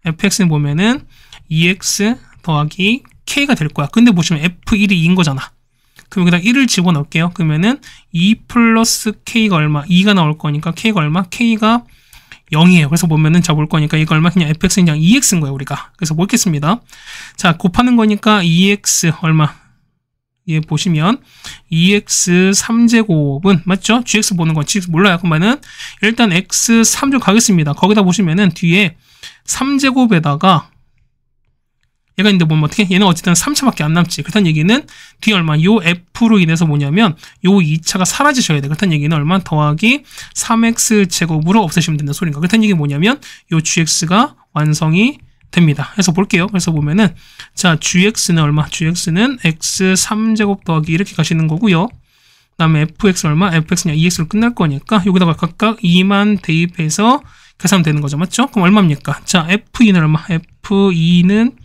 A: fx는 보면은 2x 더하기 k가 될 거야. 근데 보시면 f1이 2인 거잖아. 그럼 여기다 1을 집어넣을게요. 그러면은 2 플러스 k가 얼마? 2가 나올 거니까 k가 얼마? k가 0이에요. 그래서 보면은 자 볼 거니까 이거 얼마? 그냥 fx는 그냥 2x인 거예요, 우리가. 그래서 mov겠습니다. 자, 곱하는 거니까 2x 얼마? 예, 보시면 2x 3제곱은 맞죠? gx 보는 건 gx 몰라요. 그러면은 일단 x 3제곱 가겠습니다. 거기다 보시면은 뒤에 3제곱에다가 얘가 있는데 보면 어떻게? 얘는 어쨌든 3차밖에 안 남지. 그렇다는 얘기는 뒤에 얼마? 요 f로 인해서 뭐냐면 요 2차가 사라지셔야 돼. 그렇다는 얘기는 얼마? 더하기 3x 제곱으로 없애시면 된다는 소리인가. 그렇다는 얘기 뭐냐면 요 gx가 완성이 됩니다. 그래서 볼게요. 그래서 보면은 자 gx는 얼마? gx는 x 3제곱 더하기 이렇게 가시는 거고요. 그 다음에 fx 얼마? fx는 2x로 끝날 거니까 여기다가 각각 2만 대입해서 계산하면 되는 거죠. 맞죠? 그럼 얼마입니까? 자 f2는 얼마? f2는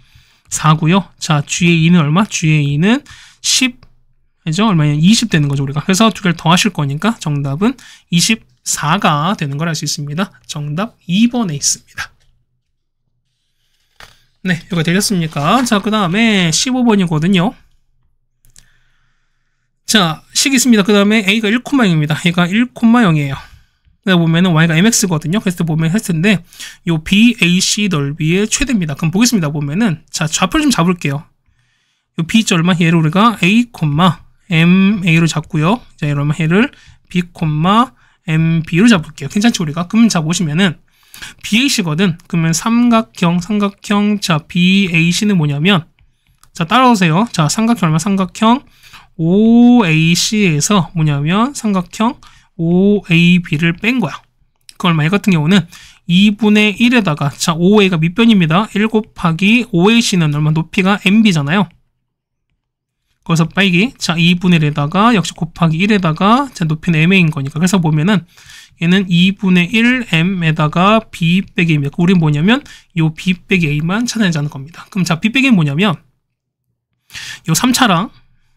A: 4고요. 자, G의 2는 얼마? G의 2는 10. 그죠? 얼마냐? 20 되는 거죠, 우리가. 그래서 두 개를 더하실 거니까 정답은 24가 되는 걸 알 수 있습니다. 정답 2번에 있습니다. 네, 여기가 되셨습니까? 자, 그 다음에 15번이거든요. 자, 식 있습니다. 그 다음에 A가 1,0입니다. 얘가 1,0이에요. 그러다 보면은 y가 mx거든요. 그래서 보면 했을 텐데 요 BAC 넓이의 최대입니다. 그럼 보겠습니다. 보면은 자 좌표를 좀 잡을게요. 요 B 얼마? 얘를 우리가 A, MA로 잡고요. 자 얘를 얼마? 얘를 B, MB로 잡을게요. 괜찮죠 우리가? 그럼 자 보시면은 BAC거든. 그러면 삼각형 자 BAC는 뭐냐면 자 따라오세요. 자 삼각형 얼마? 삼각형 OAC에서 뭐냐면 삼각형 OAB를 뺀 거야. 그 얼마? 얘 같은 경우는 2분의 1에다가 자 5a가 밑변입니다. 1 곱하기 5ac는 얼마? 높이가 mb잖아요. 거기서 빼기 자 2분의 1에다가 역시 곱하기 1에다가 자 높이는 ma인 거니까 그래서 보면은 얘는 2분의 1m에다가 b 빼기 a입니다. 우리는 뭐냐면 요 b 빼기 a만 찾아내자는 겁니다. 그럼 자 b 빼기 a는 뭐냐면 요 3차랑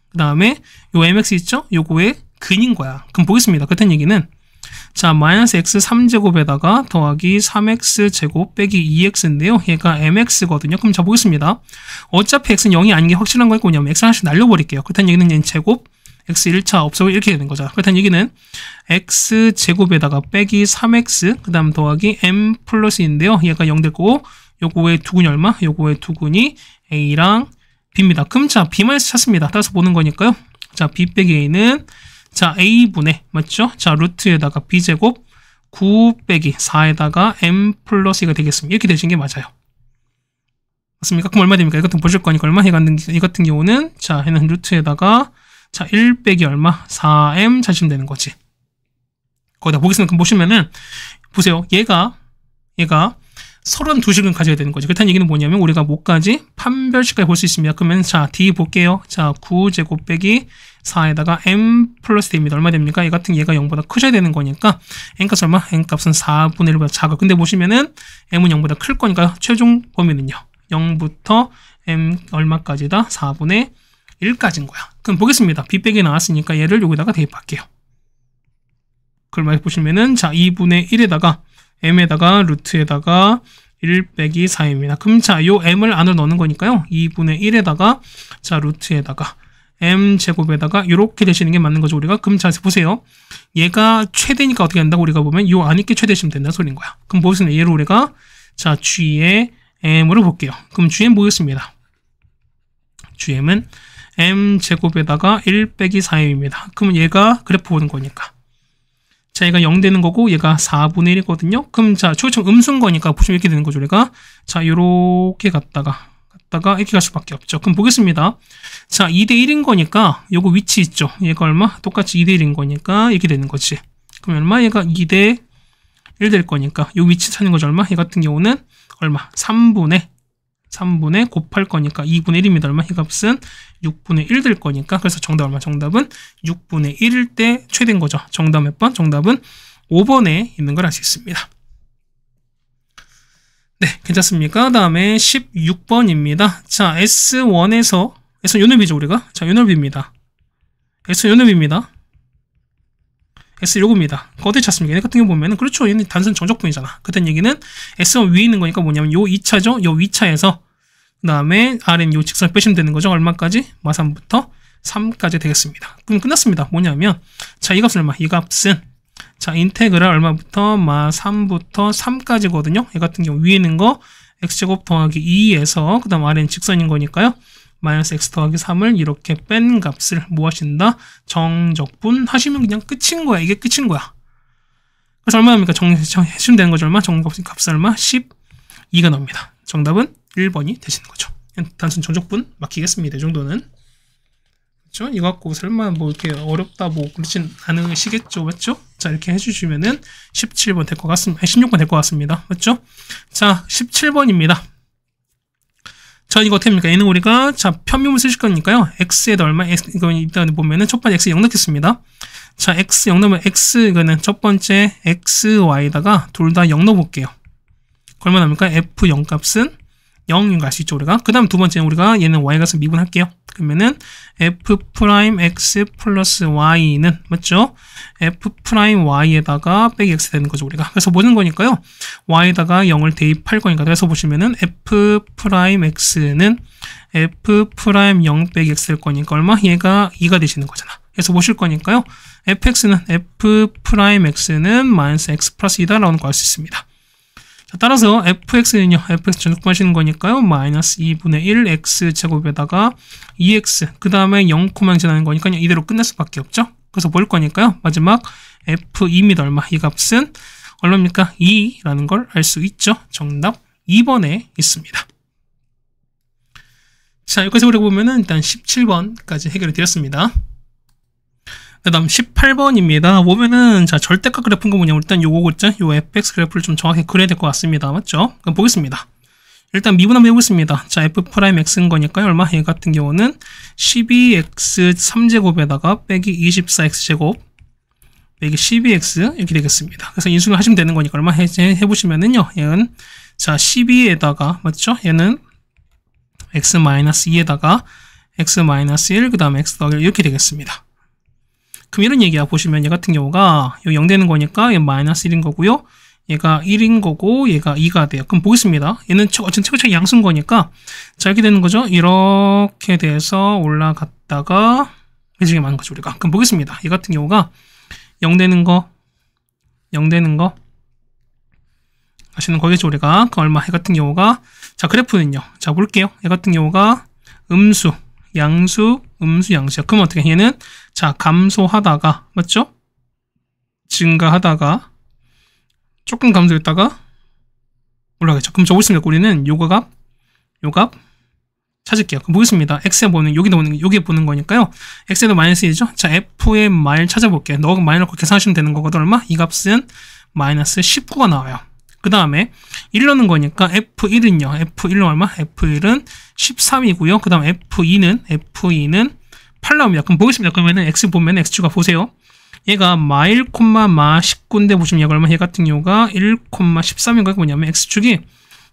A: 그 다음에 요 mx 있죠? 요거의 근인 거야. 그럼 보겠습니다. 그렇다는 얘기는 자 마이너스 x 3제곱에다가 더하기 3x 제곱 빼기 2x인데요. 얘가 mx거든요. 그럼 자 보겠습니다. 어차피 x는 0이 아닌 게 확실한 거 있고 뭐냐면 x 하나씩 날려버릴게요. 그렇다는 얘기는 얘는 제곱 x 1차 없어고 이렇게 되는 거죠. 그렇다는 얘기는 x 제곱에다가 빼기 3x 그 다음 더하기 m 플러스인데요. 얘가 0 될 거고 요거의 두근이 얼마? 요거의 두근이 a랑 b입니다. 그럼 자 b-마이너스 찾습니다. 따라서 보는 거니까요. 자 b 빼기 a는 자 a분의 맞죠? 자 루트에다가 b제곱 9 빼기 4에다가 m 플러스 2가 되겠습니다. 이렇게 되신 게 맞아요. 맞습니까? 그럼 얼마 됩니까? 이것도 보실 거니까 얼마? 이 같은 경우는 자 얘는 루트에다가 자 1 빼기 얼마? 4m 찾으시면 되는 거지. 거기다 보겠습니다. 그럼 보시면은 보세요. 얘가 32식을 가져야 되는 거죠. 그렇다는 얘기는 뭐냐면 우리가 뭐까지? 판별식까지 볼 수 있습니다. 그러면 자 D 볼게요. 자 9제곱 빼기 4에다가 m 플러스 d입니다. 얼마 됩니까? 얘 같은 얘가 0보다 크셔야 되는 거니까 n값 얼마? n값은 4분의 1보다 작아. 근데 보시면은 m은 0보다 클 거니까 최종 범위는요. 0부터 m 얼마까지다? 4분의 1까지인 거야. 그럼 보겠습니다. b 빼기 나왔으니까 얘를 여기다가 대입할게요. 그걸 많이 보시면은 자 2분의 1에다가 m에다가 루트에다가 1 빼기 4입니다. 그럼 자 요 m을 안으로 넣는 거니까요. 2분의 1에다가 자 루트에다가 m 제곱에다가 이렇게 되시는 게 맞는 거죠. 우리가 그럼 자 보세요. 얘가 최대니까 어떻게 한다고 우리가 보면 요 안에 게 최대시면 된다는 소리인 거야. 그럼 보겠습니다. 얘를 우리가 자 g의 m으로 볼게요. 그럼 gm 보겠습니다. gm은 m 제곱에다가 1 빼기 4m입니다. 그러면 얘가 그래프 보는 거니까 자 얘가 0 되는 거고 얘가 4분의 1이거든요. 그럼 자 초기점 음수인 거니까 보시면 이렇게 되는 거죠. 우리가 자 요렇게 갔다가 이렇게 갈 수밖에 없죠. 그럼 보겠습니다. 자 2대 1인 거니까 요거 위치 있죠. 얘가 얼마? 똑같이 2대 1인 거니까 이렇게 되는 거지. 그럼 얼마? 얘가 2대 1 될 거니까 요 위치 찾는 거죠. 얼마? 얘 같은 경우는 얼마? 3분의 곱할 거니까 2분의 1입니다. 얼마? 이 값은 6분의 1 될 거니까 그래서 정답 얼마? 정답은 6분의 1일 때 최대인 거죠. 정답 몇 번? 정답은 5번에 있는 걸 알 수 있습니다. 네, 괜찮습니까? 다음에 16번입니다. 자, S1에서 S1 요놈이죠, 우리가. 자, 요놈입니다. S1 요놈입니다. S 요겁니다. 어떻게 찾습니까? 얘네 같은 경우 보면은, 그렇죠. 얘는 단순 정적분이잖아. 그땐 얘기는 S1 위에 있는 거니까 뭐냐면, 요 2차죠? 요 2차에서, 그 다음에 Rn 요 직선을 빼시면 되는 거죠. 얼마까지? 마3부터 3까지 되겠습니다. 그럼 끝났습니다. 뭐냐면, 자, 이 값은 얼마? 이 값은, 자, 인테그랄 얼마부터? 마3부터 3까지거든요. 얘 같은 경우 위에 있는 거, x제곱 더하기 2에서, 그 다음 Rn 직선인 거니까요. 마이너스 x 더하기 3을 이렇게 뺀 값을 뭐 하신다? 정적분 하시면 그냥 끝인 거야. 이게 끝인 거야. 그래서 얼마입니까? 해주면 되는 거죠. 얼마? 정적분 값은 얼마? 12가 나옵니다. 정답은 1번이 되시는 거죠. 단순 정적분 막히겠습니다. 이 정도는. 그렇죠? 이거 갖고 설마 뭐 이렇게 어렵다 뭐 그렇진 않으시겠죠. 맞죠? 자, 이렇게 해주시면은 17번 될 것 같습니다. 16번 될 것 같습니다. 맞죠? 자, 17번입니다. 자, 이거 어떻게 합니까? 얘는 우리가, 자, 편미분 쓰실 거니까요. x에다 얼마, 이거 일단 보면은 첫 번째 x 0 넣겠습니다. 자, x 0 넣으면 x, 이거는 첫 번째 x, y에다가 둘 다 0 넣어볼게요. 얼마 나옵니까? f0 값은 0인 거 알 수 있죠, 우리가. 그 다음 두 번째는 우리가 얘는 y 값을 미분할게요. 그러면은 f'x 플러스 y는, 맞죠? f'y에다가 빼기 x 되는 거죠, 우리가. 그래서 뭐는 거니까요. y에다가 0을 대입할 거니까. 그래서 보시면은 f'x는 f'0 빼기 x일 거니까 얼마? 얘가 2가 되시는 거잖아. 그래서 보실 거니까요. f'x는 마이너스 x 플러스 2다 라는 거 알 수 있습니다. 자, 따라서 fx는요, fx 전적분 하시는 거니까요, 마이너스 2분의 1 x제곱에다가 2x, 그 다음에 0,0 지나는 거니까요, 이대로 끝낼 수밖에 없죠. 그래서 볼 거니까요, 마지막 f2입니다. 얼마? 이 값은 얼마입니까? 2라는 걸 알 수 있죠. 정답 2번에 있습니다. 자, 여기까지 우리가 보면은 일단 17번까지 해결이 되었습니다. 그 다음 18번입니다. 보면은, 자, 절대값 그래프인 거 뭐냐면, 일단 요거 있죠? 요 fx 그래프를 좀 정확히 그려야 될 것 같습니다. 맞죠? 그럼 보겠습니다. 일단 미분 한번 해보겠습니다. 자, f'x인 거니까요. 얼마? 얘 같은 경우는 12x 3제곱에다가 빼기 24x제곱 빼기 12x 이렇게 되겠습니다. 그래서 인수를 하시면 되는 거니까 얼마 해보시면은요. 얘는, 자, 12에다가, 맞죠? 얘는 x-2에다가 x-1, 그 다음에 x 더하기 1 이렇게 되겠습니다. 그럼 이런 얘기야. 보시면 얘 같은 경우가 0 되는 거니까 얘 마이너스 1인 거고요. 얘가 1인 거고 얘가 2가 돼요. 그럼 보겠습니다. 얘는 어쨌든 최고차이 양수인 거니까 자, 이렇게 되는 거죠. 이렇게 돼서 올라갔다가 이렇게 많은 거죠, 우리가. 그럼 보겠습니다. 얘 같은 경우가 0 되는 거 하시는 거겠죠, 우리가. 그 얼마? 얘 같은 경우가, 자, 그래프는요. 자, 볼게요. 얘 같은 경우가 음수, 양수, 음수, 양수야. 그럼 어떻게? 얘는, 자, 감소하다가, 맞죠? 증가하다가, 조금 감소했다가, 올라가겠죠. 그럼 저 보겠습니다. 우리는 요 값, 찾을게요. 그럼 보겠습니다. x에 보는, 여기 보는 거니까요. x에도 마이너스 1이죠? 자, f의 마일 찾아볼게요. 넣고 마일 넣고 계산하시면 되는 거거든. 얼마? 이 값은 마이너스 19가 나와요. 그 다음에 1 넣는 거니까 F1은요. F1은 얼마? F1은 13이고요. 그 다음 F2는 8 나옵니다. 그럼 보겠습니다. 그러면은 X 보면 X축가 보세요. 얘가 마1, 마19인데 보시면 얘가 얼마? 얘 같은 경우가 1,13인 거가 뭐냐면 X축이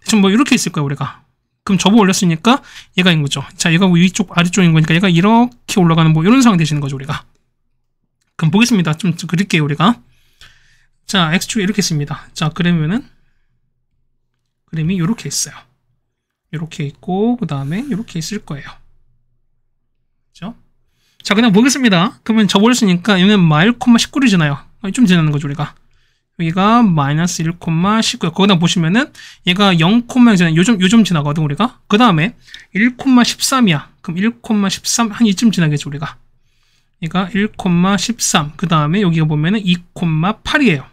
A: 대충 뭐 이렇게 있을 거예요, 우리가. 그럼 접어 올렸으니까 얘가 인 거죠. 자, 얘가 위쪽, 아래쪽인 거니까 얘가 이렇게 올라가는 뭐 이런 상황이 되시는 거죠, 우리가. 그럼 보겠습니다. 좀 그릴게요, 우리가. 자, X축이 이렇게 있습니다. 자, 그러면은 그림이 이렇게 있어요. 이렇게 있고 그 다음에 이렇게 있을 거예요. 그렇죠? 자, 그냥 보겠습니다. 그러면 접어올렸으니까 얘는 마1,19이잖아요. 좀 지나는 거죠, 우리가. 여기가 마이너스 1,19. 거기다 보시면은 얘가 0,0 요점 지나거든, 우리가. 그 다음에 1,13이야. 그럼 1,13 한 이쯤 지나겠죠, 우리가. 얘가 1,13. 그 다음에 여기가 보면은 2,8이에요.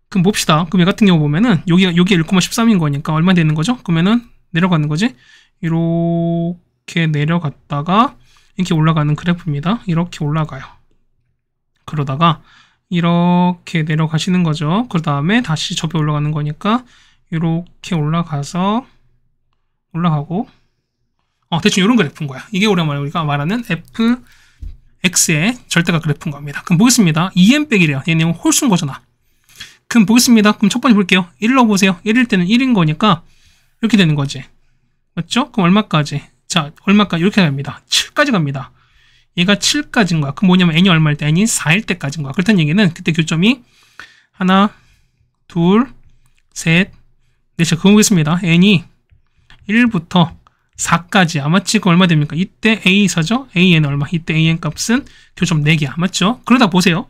A: 그럼 봅시다. 그럼 얘 같은 경우 보면은 여기가 1,13인 거니까 얼마 되는 거죠? 그러면은 내려가는 거지. 이렇게 내려갔다가 이렇게 올라가는 그래프입니다. 이렇게 올라가요. 그러다가 이렇게 내려가시는 거죠. 그 다음에 다시 접해 올라가는 거니까 이렇게 올라가서 올라가고 대충 이런 그래프인 거야. 이게 우리가 말하는 fx의 절대값 그래프인 겁니다. 그럼 보겠습니다. 2n 빼기래요. 얘는 홀수인 거잖아. 그럼 보겠습니다. 그럼 첫 번째 볼게요. 1 넣어보세요. 1일 때는 1인 거니까 이렇게 되는 거지. 맞죠? 그럼 얼마까지? 자, 얼마까지? 이렇게 갑니다. 7까지 갑니다. 얘가 7까지인 거야. 그럼 뭐냐면 n이 얼마일 때? n이 4일 때까지인 거야. 그렇다는 얘기는 그때 교점이 하나, 둘, 셋, 넷이 그거 보겠습니다. n이 1부터 4까지야. 맞지? 그 얼마 됩니까? 이때 a서죠? an 얼마? 이때 an 값은 교점 4개야. 맞죠? 그러다 보세요.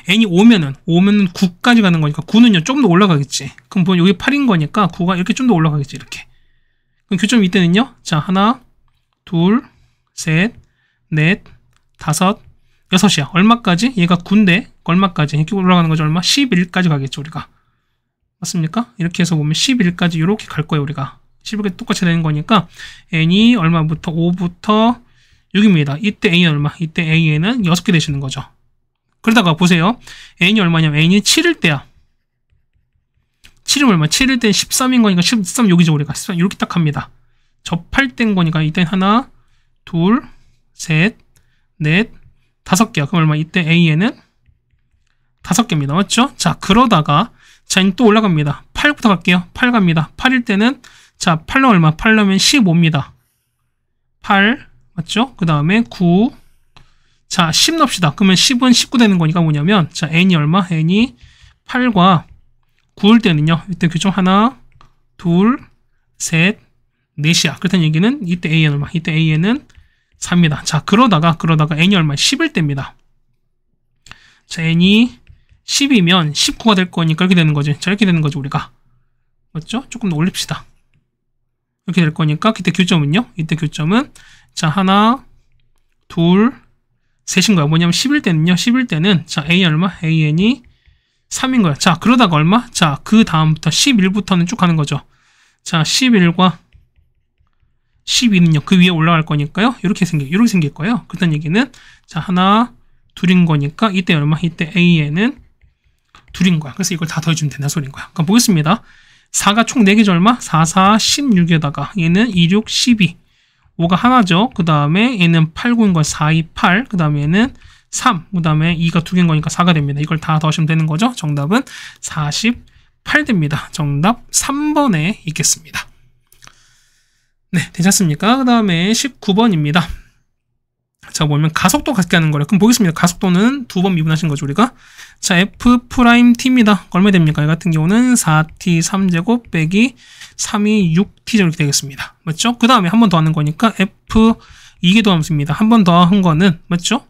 A: n이 5면은 9까지 가는 거니까 9는요 조금 더 올라가겠지. 그럼 뭐 여기 8인 거니까 9가 이렇게 좀 더 올라가겠지. 이렇게. 그럼 교점 이때는요. 자, 하나, 둘, 셋, 넷, 다섯, 6이야. 얼마까지? 얘가 9인데 얼마까지? 이렇게 올라가는 거죠. 얼마? 11까지 가겠죠. 우리가. 맞습니까? 이렇게 해서 보면 11까지 이렇게 갈 거예요. 우리가. 11까지 똑같이 되는 거니까 n이 얼마부터? 5부터 6입니다. 이때 a 얼마? 이때 a는 6개 되시는 거죠. 그러다가 보세요. n이 얼마냐면 n이 7일 때야. 7일 얼마? 7일 때 13인 거니까 13 여기죠. 우리가 13 이렇게 딱 합니다. 접할 때인 거니까 이때 하나, 둘, 셋, 넷, 5개야. 그럼 얼마? 이때 a는 5개입니다. 맞죠? 자, 그러다가 자, 또 올라갑니다. 8부터 갈게요. 8 갑니다. 8일 때는 자, 8로 얼마? 8로면 15입니다. 8 맞죠? 그 다음에 9 자, 10 넣읍시다. 그러면 10은 19 되는 거니까 뭐냐면 자, n이 얼마? n이 8과 9일 때는요. 이때 교점 하나, 둘, 셋, 넷이야. 그렇다는 얘기는 이때 an 얼마? 이때 an은 4입니다. 자, 그러다가 n이 얼마? 10일 때입니다. 자, n이 10이면 19가 될 거니까 이렇게 되는 거지. 자, 이렇게 되는 거죠, 우리가. 맞죠? 조금 더 올립시다. 이렇게 될 거니까 이때 교점은요. 이때 교점은 자, 하나, 둘, 셋인 거야. 뭐냐면 10일 때는요. 10일 때는 자, a 얼마? an이 3인 거야. 자, 그러다가 얼마? 자, 그 다음부터 11부터는 쭉 가는 거죠. 자, 11과 12는요. 그 위에 올라갈 거니까요. 이렇게 생길 거예요. 그렇다는 얘기는 자, 하나, 둘인 거니까 이때 얼마? 이때 an은 둘인 거야. 그래서 이걸 다 더해주면 된다는 소리인 거야. 그럼 보겠습니다. 4가 총 4개죠. 얼마? 4, 4, 16에다가 얘는 2, 6, 12. 5가 하나죠. 그 다음에 얘는 8, 9인 거 4, 2, 8. 그 다음에 얘는 3. 그 다음에 2가 2개인 거니까 4가 됩니다. 이걸 다 더하시면 되는 거죠. 정답은 48 됩니다. 정답 3번에 있겠습니다. 네, 괜찮습니까? 그 다음에 19번입니다. 자, 보면 가속도 같게 하는 거래. 그럼 보겠습니다. 가속도는 두 번 미분하신 거죠, 우리가. 자, f't입니다. 얼마 됩니까? 이 같은 경우는 4t 3제곱 빼기 3이 6t 이렇게 되겠습니다. 맞죠? 그 다음에 한 번 더 하는 거니까 f 2개 더함수입니다. 한 번 더 한 거는 맞죠?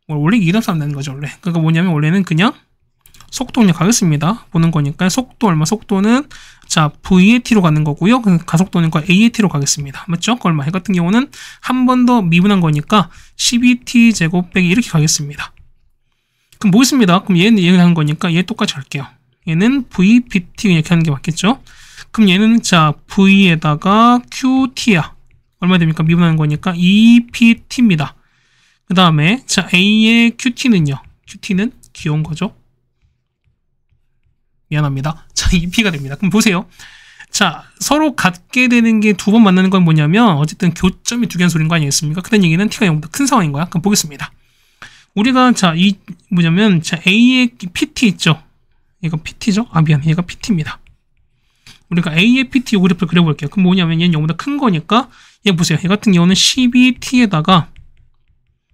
A: 원래 2개 더함수 한다는 거죠, 원래. 그러니까 뭐냐면 원래는 그냥 속도 그냥 가겠습니다. 보는 거니까 속도 얼마? 속도는 자, v의 t로 가는 거고요. 가속도는 a의 t로 가겠습니다. 맞죠? 그 얼마? 이 같은 경우는 한 번 더 미분한 거니까 12t 제곱 빼기 이렇게 가겠습니다. 그럼 뭐 있습니다? 그럼 얘는 얘기하는 거니까 얘 똑같이 할게요. 얘는 vpt 이렇게 하는 게 맞겠죠? 그럼 얘는 자, v에다가 qt야. 얼마 됩니까? 미분하는 거니까 2pt입니다. 그 다음에 자, a의 qt는요. qt는 귀여운 거죠. 미안합니다. 자, 2p가 됩니다. 그럼 보세요. 자, 서로 같게 되는 게 두 번 만나는 건 뭐냐면 어쨌든 교점이 두 개는 소리인 거 아니겠습니까? 그런 얘기는 t가 0보다 큰 상황인 거야. 그럼 보겠습니다. 우리가 자, 이 뭐냐면 자, a의 pt 있죠. 얘가 pt죠? 아, 미안. 얘가 pt입니다. 우리가 a의 pt 요 그래프를 그려볼게요. 그럼 뭐냐면 얘는 0보다 큰 거니까 얘 보세요. 얘 같은 경우는 12t에다가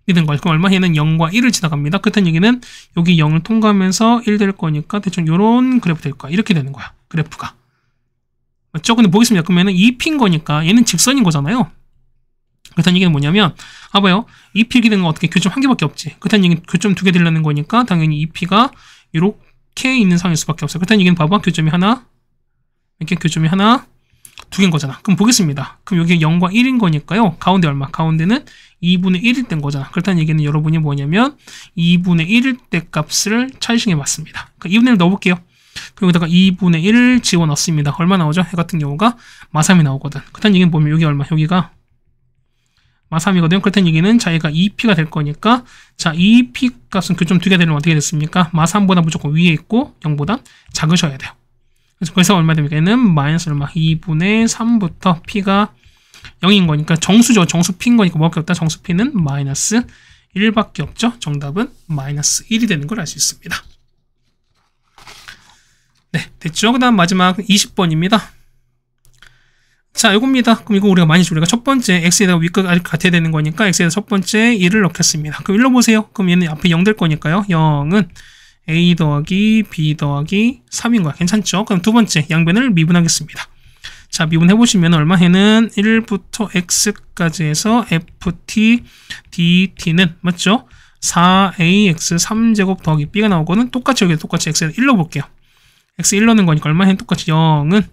A: 이런 거예요. 그럼 얼마? 얘는 0과 1을 지나갑니다. 그렇다는 얘기는 여기 0을 통과하면서 1 될 거니까 대충 이런 그래프 될 거야. 이렇게 되는 거야. 그래프가. 맞죠? 근데 보겠습니다. 그러면은 2p인 거니까 얘는 직선인 거잖아요. 그렇다는 얘기는 뭐냐면 봐요. 2p 이렇게 되는 건 어떻게? 교점 한 개밖에 없지. 그렇다는 얘기는 교점 두 개 되려는 거니까 당연히 2p가 이렇게 있는 상일 수밖에 없어요. 그렇다는 얘기는 봐봐. 교점이 하나 이렇게 교점이 하나 두 개인 거잖아. 그럼 보겠습니다. 그럼 여기 0과 1인 거니까요. 가운데 얼마? 가운데는 2분의 1일 땐 거잖아. 그렇다는 얘기는 여러분이 뭐냐면 2분의 1일 때 값을 찾으시는 게 맞습니다. 그러니까 2분의 1 넣어볼게요. 그리고 여기다가 2분의 1을 집어넣습니다. 얼마 나오죠? 해 같은 경우가 마3이 나오거든. 그렇다는 얘기는 보면 여기 얼마? 여기가 마3이거든요. 그렇다는 얘기는 자기가 2p가 될 거니까 자, 2p 값은 교점 두 개 되면 어떻게 됐습니까? 마3보다 무조건 위에 있고 0보다 작으셔야 돼요. 그래서 얼마 됩니까? 얘는 마이너스 얼마? 2분의 3부터 p가 0인 거니까 정수죠. 정수 p인 거니까 뭐밖에 없다. 정수 p는 마이너스 1밖에 없죠. 정답은 마이너스 1이 되는 걸 알 수 있습니다. 됐죠? 그 다음 마지막 20번입니다. 자, 이겁니다. 그럼 이거 우리가 첫 번째 x에다가 위값 같아야 되는 거니까 x에다 첫 번째 1을 넣겠습니다. 그럼 1로 보세요. 그럼 얘는 앞에 0 될 거니까요. 0은 a 더하기 b 더하기 3인 거야. 괜찮죠? 그럼 두 번째 양변을 미분하겠습니다. 자, 미분해보시면 얼마 해는 1부터 x까지 해서 ft dt는 맞죠? 4ax 3제곱 더하기 b가 나오고는 똑같이 여기 똑같이 x에다 1 넣어볼게요. x 1 넣는 거니까 얼마 해는 똑같이 0은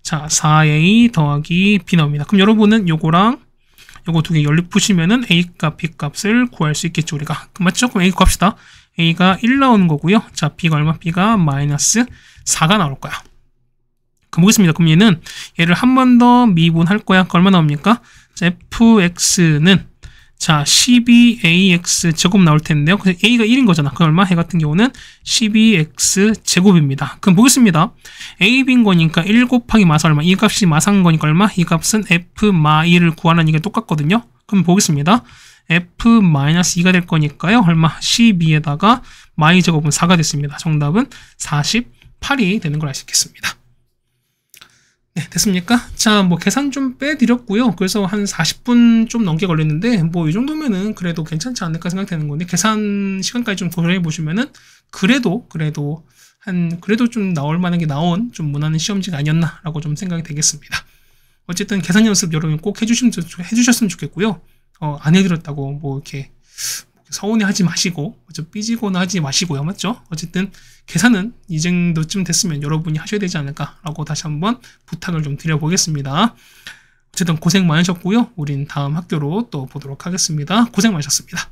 A: 자 4a 더하기 b 나옵니다. 그럼 여러분은 요거랑 요거 두 개 연립 푸시면은 a 값, b 값을 구할 수 있겠죠 우리가. 맞죠? 그럼 a 값이다. a가 1 나오는 거고요. 자 b가 얼마? b가 마이너스 4가 나올 거야. 그럼 보겠습니다. 그럼 얘를 한 번 더 미분할 거야. 그 얼마 나옵니까? 자, fx는 자 12ax 제곱 나올 텐데요. 그래서 a가 1인 거잖아. 그 얼마? 해 같은 경우는 12x 제곱입니다. 그럼 보겠습니다. a, b인 거니까 1 곱하기 마사 얼마? 이 값이 마사인 거니까 얼마? 이 값은 f 마 2를 구하는 게 똑같거든요. 그럼 보겠습니다. f 마이너스 2가 될 거니까요. 얼마? 12에다가 마이 제곱은 4가 됐습니다. 정답은 48이 되는 걸 알 수 있겠습니다. 네, 됐습니까? 자, 뭐 계산 좀 빼드렸고요. 그래서 한 40분 좀 넘게 걸렸는데 뭐 이 정도면은 그래도 괜찮지 않을까 생각되는 건데 계산 시간까지 좀 고려해 보시면은 그래도 좀 나올 만한 게 나온 좀 무난한 시험지가 아니었나라고 좀 생각이 되겠습니다. 어쨌든 계산 연습 여러분 꼭 해주셨으면 좋겠고요. 안 해드렸다고 뭐 이렇게 서운해하지 마시고 삐지거나 하지 마시고요. 맞죠? 어쨌든 계산은 이 정도쯤 됐으면 여러분이 하셔야 되지 않을까라고 다시 한번 부탁을 좀 드려보겠습니다. 어쨌든 고생 많으셨고요. 우린 다음 학교로 또 보도록 하겠습니다. 고생 많으셨습니다.